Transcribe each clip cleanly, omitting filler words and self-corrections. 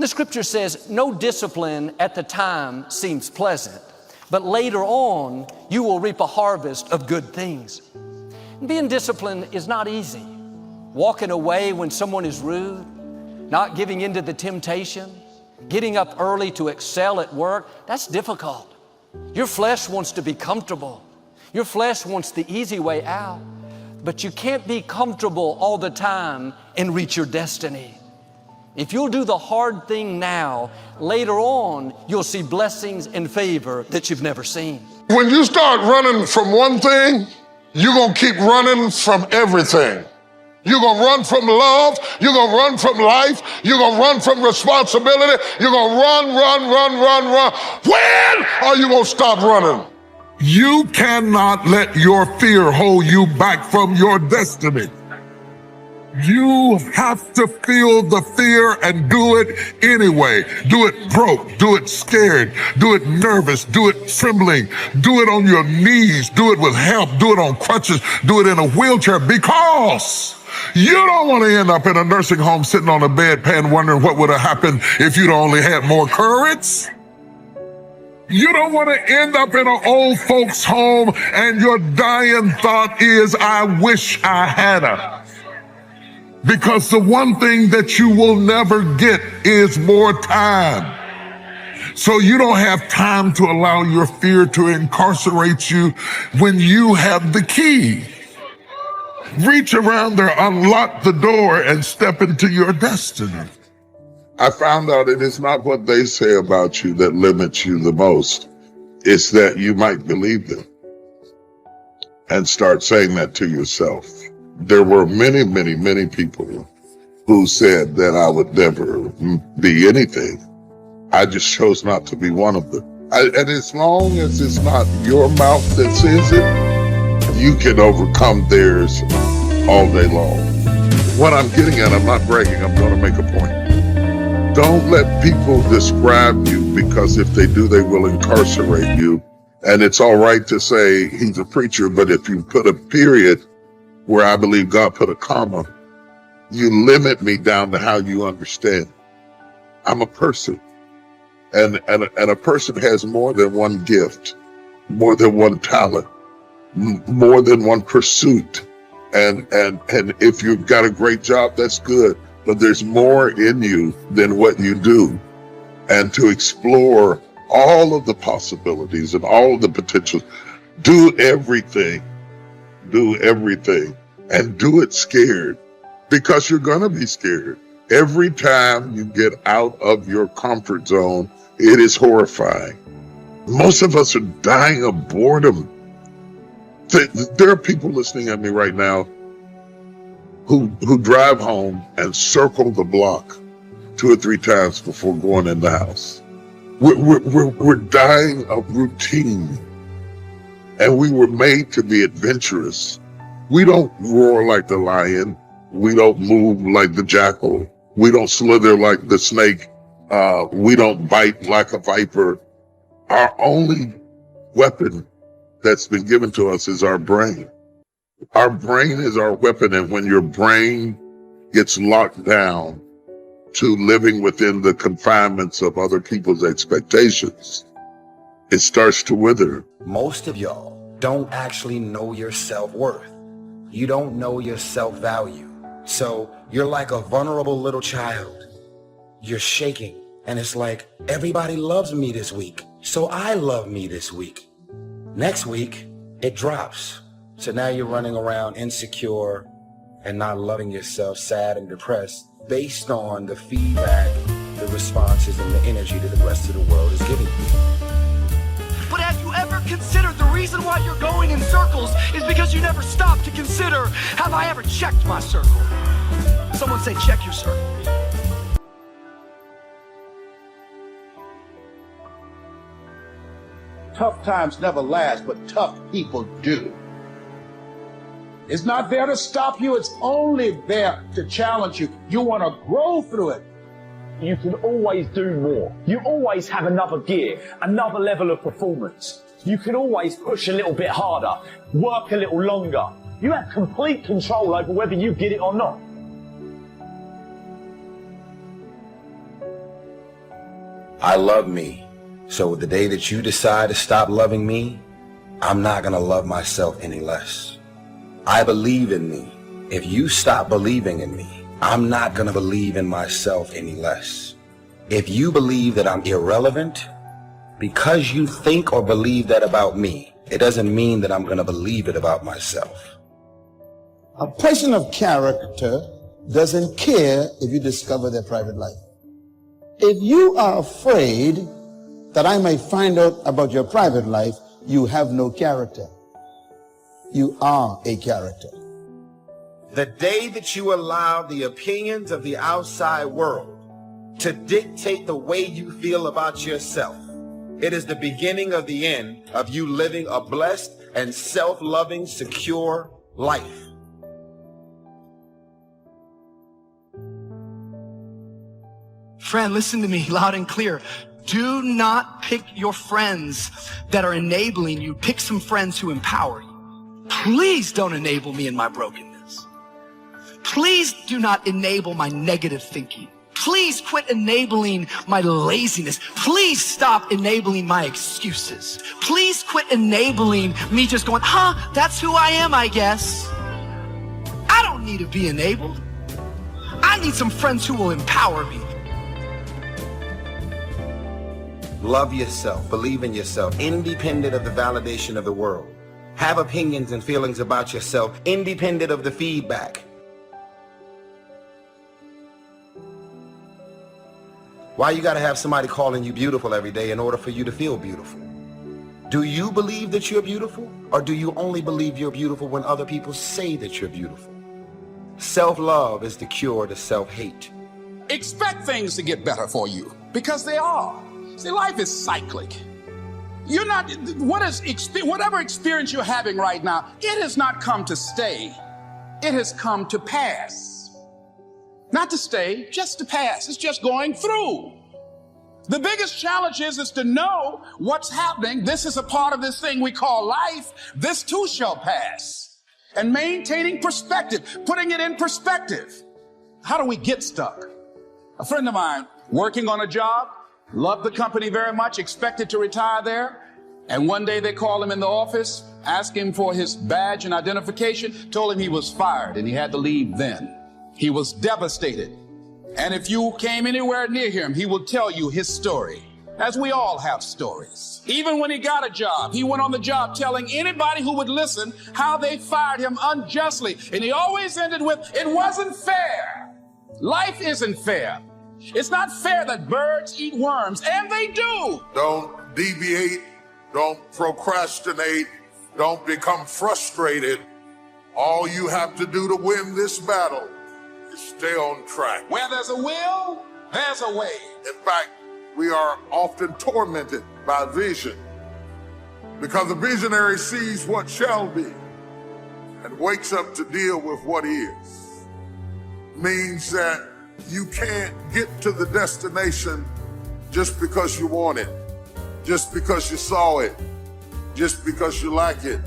The scripture says, no discipline at the time seems pleasant, but later on you will reap a harvest of good things. Being disciplined is not easy. Walking away when someone is rude, not giving in to the temptation, getting up early to excel at work, that's difficult. Your flesh wants to be comfortable. Your flesh wants the easy way out. But you can't be comfortable all the time and reach your destiny. If you'll do the hard thing now, later on, you'll see blessings and favor that you've never seen. When you start running from one thing, you're going to keep running from everything. You're going to run from love. You're going to run from life. You're going to run from responsibility. You're going to run. When are you going to stop running? You cannot let your fear hold you back from your destiny. You have to feel the fear and do it anyway. Do it broke, do it scared, do it nervous, do it trembling, do it on your knees, do it with help, do it on crutches, do it in a wheelchair, because you don't want to end up in a nursing home sitting on a bedpan wondering what would have happened if you'd only had more courage. You don't want to end up in an old folks home and your dying thought is, I wish I had her. Because the one thing that you will never get is more time. So you don't have time to allow your fear to incarcerate you when you have the key. Reach around there, unlock the door, and step into your destiny. I found out it is not what they say about you that limits you the most. It's that you might believe them and start saying that to yourself. There were many people who said that I would never be anything. I just chose not to be one of them. And as long as it's not your mouth that says it, you can overcome theirs all day long. What I'm getting at, I'm not bragging, I'm going to make a point. Don't let people describe you, because if they do, they will incarcerate you. And it's all right to say he's a preacher, but if you put a period where I believe God put a comma, you limit me down to how you understand. I'm a person. And a person has more than one gift, more than one talent, more than one pursuit. And if you've got a great job, that's good. But there's more in you than what you do. And to explore all of the possibilities and all of the potentials, do everything, and do it scared, because you're going to be scared. Every time you get out of your comfort zone, it is horrifying. Most of us are dying of boredom. There are people listening at me right now who drive home and circle the block 2 or 3 times before going in the house. We're dying of routine, and we were made to be adventurous. We don't roar like the lion. We don't move like the jackal. We don't slither like the snake. We don't bite like a viper. Our only weapon that's been given to us is our brain. Our brain is our weapon, and when your brain gets locked down to living within the confinements of other people's expectations, it starts to wither. Most of y'all don't actually know your self-worth. You don't know your self-value. So you're like a vulnerable little child. You're shaking, and it's like, everybody loves me this week, so I love me this week. Next week, it drops. So now you're running around insecure and not loving yourself, sad and depressed, based on the feedback, the responses, and the energy that the rest of the world is giving you. But have you ever considered the reason why you're going in circles is because you never stop to consider, have I ever checked my circle? Someone say, check your circle. Tough times never last, but tough people do. It's not there to stop you. It's only there to challenge you. You want to grow through it. You can always do more. You always have another gear, another level of performance. You can always push a little bit harder, work a little longer. You have complete control over whether you get it or not. I love me. So the day that you decide to stop loving me, I'm not going to love myself any less. I believe in me. If you stop believing in me, I'm not going to believe in myself any less. If you believe that I'm irrelevant, because you think or believe that about me, it doesn't mean that I'm going to believe it about myself. A person of character doesn't care if you discover their private life. If you are afraid that I may find out about your private life, you have no character. You are a character. The day that you allow the opinions of the outside world to dictate the way you feel about yourself, it is the beginning of the end of you living a blessed and self-loving, secure life. Friend, listen to me loud and clear. Do not pick your friends that are enabling you. Pick some friends who empower you. Please don't enable me in my brokenness. Please do not enable my negative thinking. Please quit enabling my laziness. Please stop enabling my excuses. Please quit enabling me just going, that's who I am, I guess. I don't need to be enabled. I need some friends who will empower me. Love yourself, believe in yourself, independent of the validation of the world. Have opinions and feelings about yourself, independent of the feedback. Why you gotta have somebody calling you beautiful every day in order for you to feel beautiful? Do you believe that you're beautiful, or do you only believe you're beautiful when other people say that you're beautiful? Self-love is the cure to self-hate. Expect things to get better for you, because they are. See, life is cyclic. You're not, whatever experience you're having right now, it has not come to stay. It has come to pass. Not to stay, just to pass. It's just going through. The biggest challenge is to know what's happening. This is a part of this thing we call life. This too shall pass. And maintaining perspective, putting it in perspective. How do we get stuck? A friend of mine working on a job, loved the company very much, expected to retire there. And one day they called him in the office, asked him for his badge and identification, told him he was fired and he had to leave then. He was devastated. And if you came anywhere near him, he will tell you his story, as we all have stories. Even when he got a job, he went on the job telling anybody who would listen how they fired him unjustly. And he always ended with, it wasn't fair. Life isn't fair. It's not fair that birds eat worms, and they do. Don't deviate. Don't procrastinate. Don't become frustrated. All you have to do to win this battle is stay on track. Where there's a will, there's a way. In fact, we are often tormented by vision because the visionary sees what shall be and wakes up to deal with what is. Means that you can't get to the destination just because you want it, just because you saw it, just because you like it,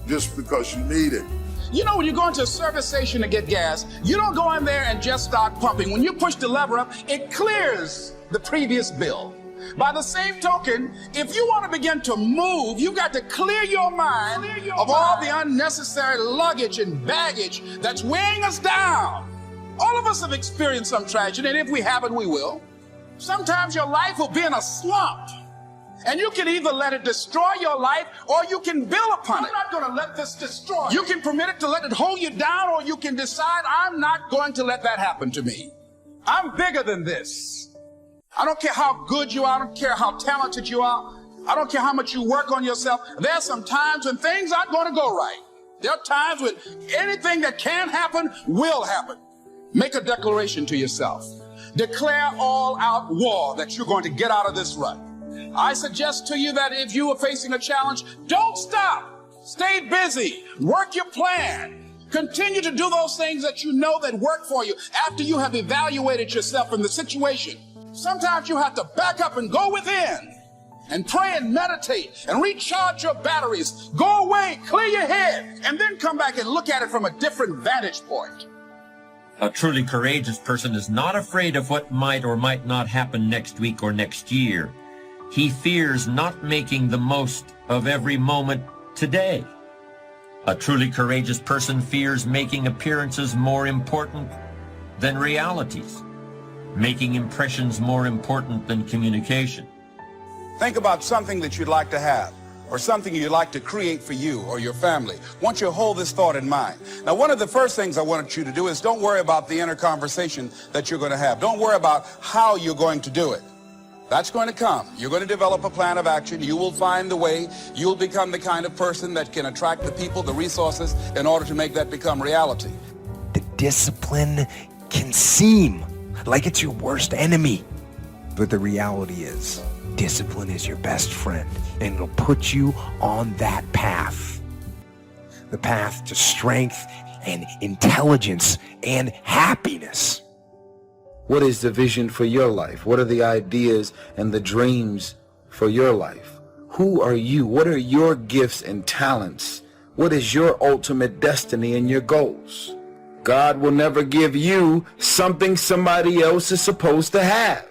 just because you need it. You know, when you go into a service station to get gas, you don't go in there and just start pumping. When you push the lever up, it clears the previous bill. By the same token, if you want to begin to move, you've got to clear your mind of all the unnecessary luggage and baggage that's weighing us down. All of us have experienced some tragedy, and if we haven't, we will. Sometimes your life will be in a slump, and you can either let it destroy your life, or you can build upon it. I'm not going to let this destroy you. You can permit it to let it hold you down, or you can decide, I'm not going to let that happen to me. I'm bigger than this. I don't care how good you are. I don't care how talented you are. I don't care how much you work on yourself. There are some times when things aren't going to go right. There are times when anything that can happen will happen. Make a declaration to yourself. Declare all out war that you're going to get out of this rut. I suggest to you that if you are facing a challenge, don't stop. Stay busy. Work your plan. Continue to do those things that you know that work for you after you have evaluated yourself in the situation. Sometimes you have to back up and go within and pray and meditate and recharge your batteries. Go away, clear your head, and then come back and look at it from a different vantage point. A truly courageous person is not afraid of what might or might not happen next week or next year. He fears not making the most of every moment today. A truly courageous person fears making appearances more important than realities, making impressions more important than communication. Think about something that you'd like to have, or something you'd like to create for you or your family. I want you to hold this thought in mind. Now, one of the first things I want you to do is don't worry about the inner conversation that you're going to have. Don't worry about how you're going to do it. That's going to come. You're going to develop a plan of action. You will find the way. You'll become the kind of person that can attract the people, the resources, in order to make that become reality. The discipline can seem like it's your worst enemy, but the reality is, discipline is your best friend, and it'll put you on that path. The path to strength and intelligence and happiness. What is the vision for your life? What are the ideas and the dreams for your life? Who are you? What are your gifts and talents? What is your ultimate destiny and your goals? God will never give you something somebody else is supposed to have.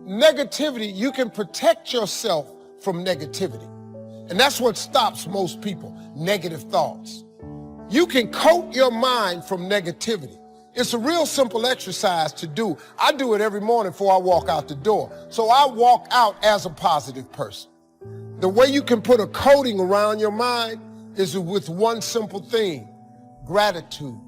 Negativity, you can protect yourself from negativity. And that's what stops most people, negative thoughts. You can coat your mind from negativity. It's a real simple exercise to do. I do it every morning before I walk out the door. So I walk out as a positive person. The way you can put a coating around your mind is with one simple thing: gratitude.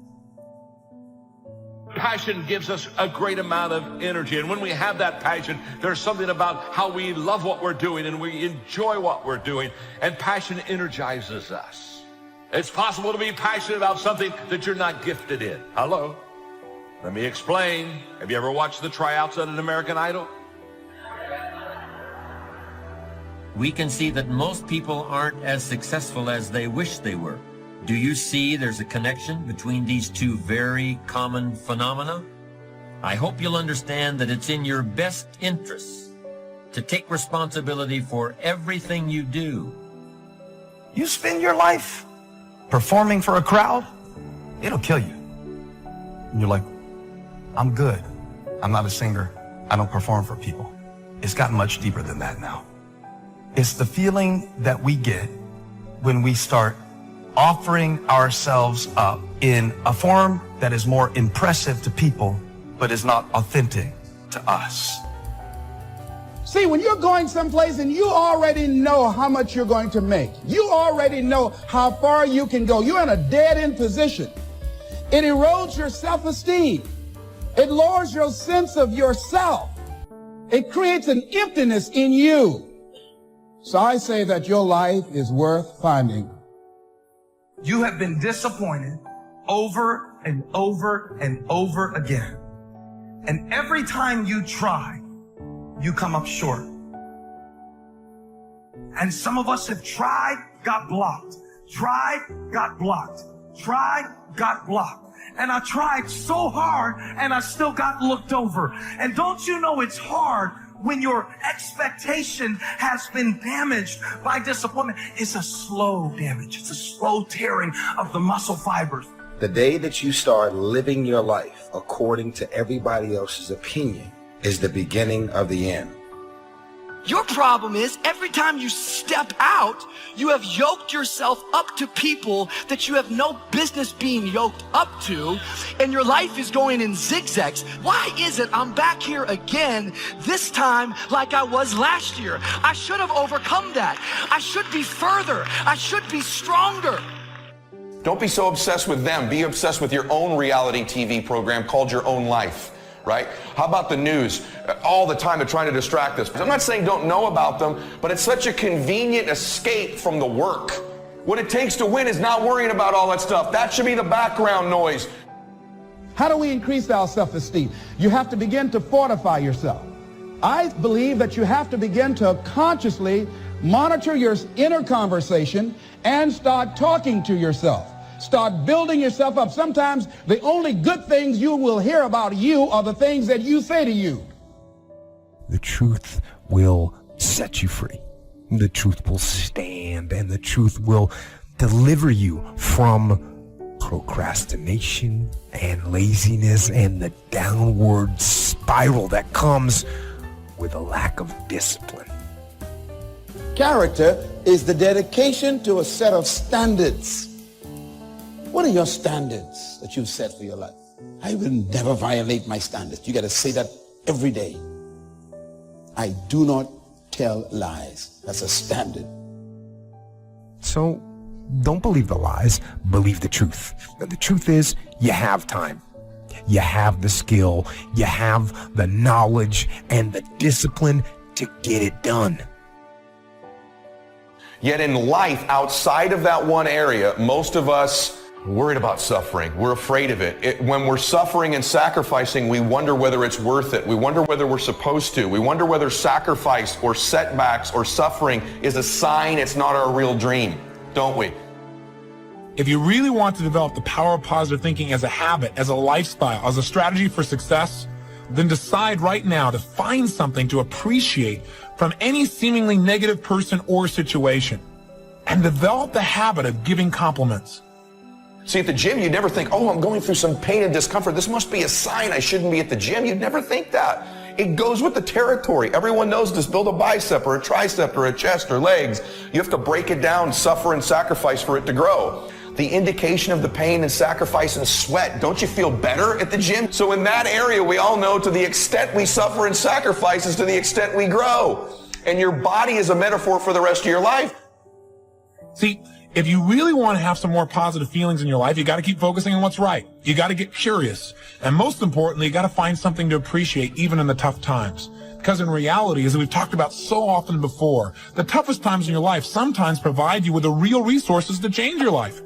Passion gives us a great amount of energy, and when we have that passion, there's something about how we love what we're doing and we enjoy what we're doing, and passion energizes us. It's possible to be passionate about something that you're not gifted in. Hello? Let me explain. Have you ever watched the tryouts at an American Idol? We can see that most people aren't as successful as they wish they were. Do you see there's a connection between these two very common phenomena? I hope you'll understand that it's in your best interests to take responsibility for everything you do. You spend your life performing for a crowd, it'll kill you. And you're like, I'm good. I'm not a singer. I don't perform for people. It's gotten much deeper than that now. It's the feeling that we get when we start offering ourselves up in a form that is more impressive to people, but is not authentic to us. See, when you're going someplace and you already know how much you're going to make, you already know how far you can go, you're in a dead-end position. It erodes your self-esteem. It lowers your sense of yourself. It creates an emptiness in you. So I say that your life is worth finding. You have been disappointed over and over and over again. And every time you try, you come up short. And some of us have tried, got blocked. Tried, got blocked. Tried, got blocked. And I tried so hard and I still got looked over. And don't you know it's hard when your expectation has been damaged by disappointment? It's a slow damage. It's a slow tearing of the muscle fibers. The day that you start living your life according to everybody else's opinion is the beginning of the end. Your problem is every time you step out, you have yoked yourself up to people that you have no business being yoked up to, and your life is going in zigzags. Why is it I'm back here again, this time like I was last year? I should have overcome that. I should be further. I should be stronger. Don't be so obsessed with them. Be obsessed with your own reality TV program called Your Own Life. Right? How about the news? All the time they're trying to distract us. I'm not saying don't know about them, but it's such a convenient escape from the work. What it takes to win is not worrying about all that stuff. That should be the background noise. How do we increase our self-esteem? You have to begin to fortify yourself. I believe that you have to begin to consciously monitor your inner conversation and start talking to yourself. Start building yourself up. Sometimes the only good things you will hear about you are the things that you say to you. The truth will set you free. The truth will stand, and the truth will deliver you from procrastination and laziness and the downward spiral that comes with a lack of discipline. Character is the dedication to a set of standards. What are your standards that you've set for your life? I will never violate my standards. You got to say that every day. I do not tell lies. That's a standard. So don't believe the lies, believe the truth. And the truth is, you have time. You have the skill, you have the knowledge and the discipline to get it done. Yet in life, outside of that one area, most of us are worried about suffering. We're afraid of it. When we're suffering and sacrificing, we wonder whether it's worth it. We wonder whether we're supposed to. We wonder whether sacrifice or setbacks or suffering is a sign it's not our real dream, don't we? If you really want to develop the power of positive thinking as a habit, as a lifestyle, as a strategy for success, then decide right now to find something to appreciate from any seemingly negative person or situation, and develop the habit of giving compliments. See, at the gym, you'd never think, oh, I'm going through some pain and discomfort. This must be a sign I shouldn't be at the gym. You'd never think that. It goes with the territory. Everyone knows this. Build a bicep or a tricep or a chest or legs. You have to break it down, suffer and sacrifice for it to grow. The indication of the pain and sacrifice and sweat. Don't you feel better at the gym? So in that area, we all know to the extent we suffer and sacrifice is to the extent we grow. And your body is a metaphor for the rest of your life. See, if you really want to have some more positive feelings in your life, you got to keep focusing on what's right. You got to get curious. And most importantly, you got to find something to appreciate even in the tough times. Because in reality, as we've talked about so often before, the toughest times in your life sometimes provide you with the real resources to change your life.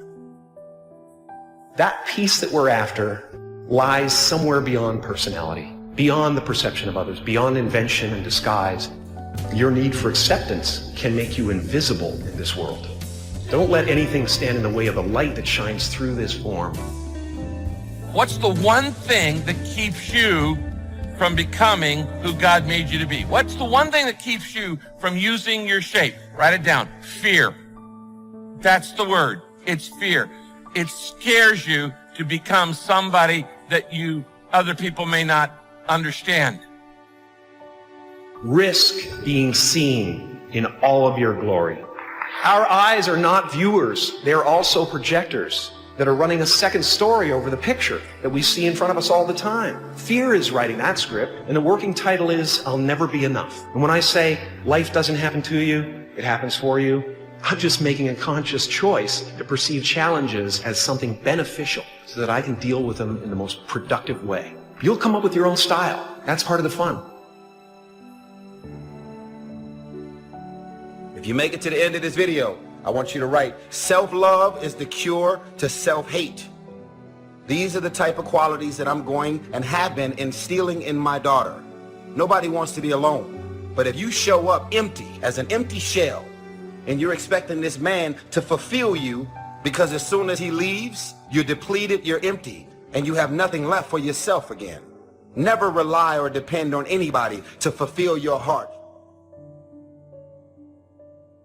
That peace that we're after lies somewhere beyond personality, beyond the perception of others, beyond invention and disguise. Your need for acceptance can make you invisible in this world. Don't let anything stand in the way of the light that shines through this form. What's the one thing that keeps you from becoming who God made you to be? What's the one thing that keeps you from using your shape? Write it down. Fear. That's the word. It's fear. It scares you to become somebody that other people may not understand. Risk being seen in all of your glory. Our eyes are not viewers. They're also projectors that are running a second story over the picture that we see in front of us all the time. Fear is writing that script, and the working title is, I'll Never Be Enough. And when I say life doesn't happen to you, it happens for you, I'm just making a conscious choice to perceive challenges as something beneficial so that I can deal with them in the most productive way. You'll come up with your own style. That's part of the fun. If you make it to the end of this video, I want you to write, self-love is the cure to self-hate. These are the type of qualities that I'm going and have been instilling in my daughter. Nobody wants to be alone. But if you show up empty, as an empty shell, and you're expecting this man to fulfill you, because as soon as he leaves, you're depleted, you're empty, and you have nothing left for yourself again. Never rely or depend on anybody to fulfill your heart.